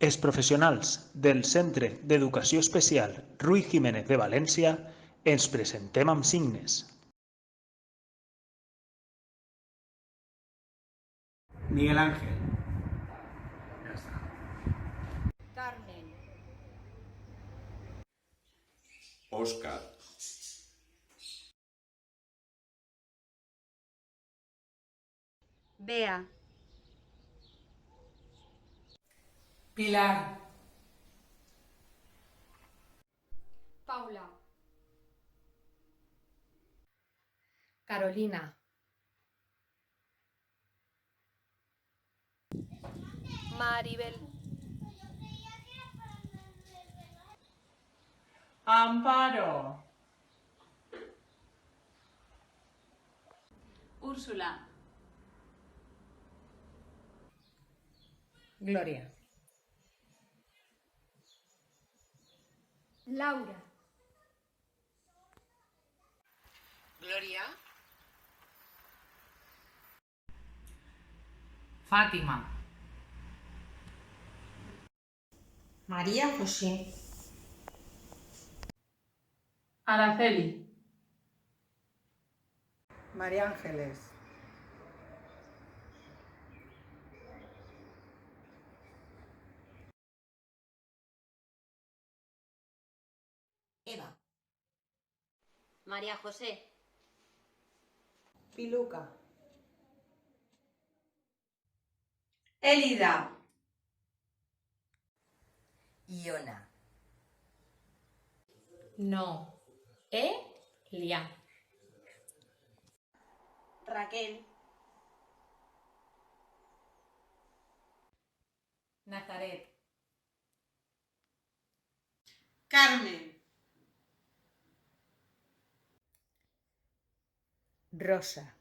Els professionals del Centre d'Educació Especial Ruy Jiménez de València ens presentem amb signes. Miguel Ángel. Ya está. Carmen, Óscar, Bea, Pilar, Paula, Carolina, Maribel, Amparo, Úrsula, Gloria, Laura, Gloria, Fátima, María José, Araceli, María Ángeles, Eva, María José, Piluca, Elida, Iona, Noelia, Raquel, Nazaret, Carmen, Rosa,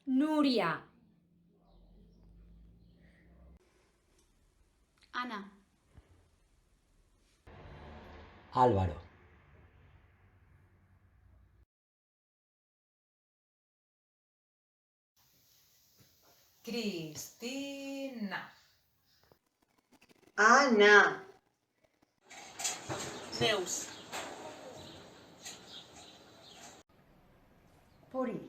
Nuria, Ana, Álvaro, Cristina, Ana, Zeus, Puri,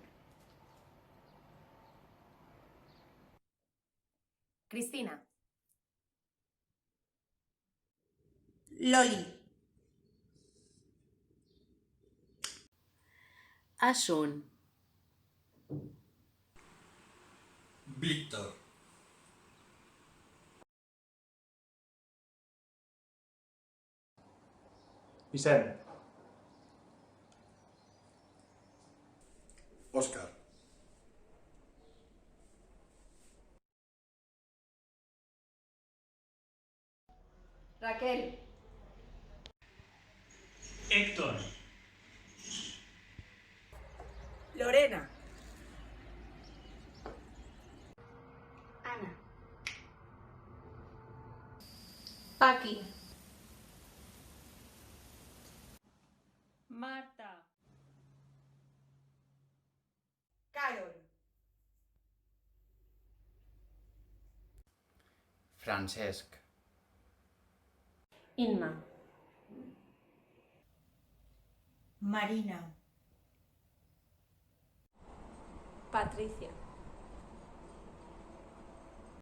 Cristina, Loli, Asun, Víctor, Vicent, Óscar, Raquel, Héctor, Lorena, Ana, Paqui, Marta, Carol, Francesc, Inma, Marina, Patricia,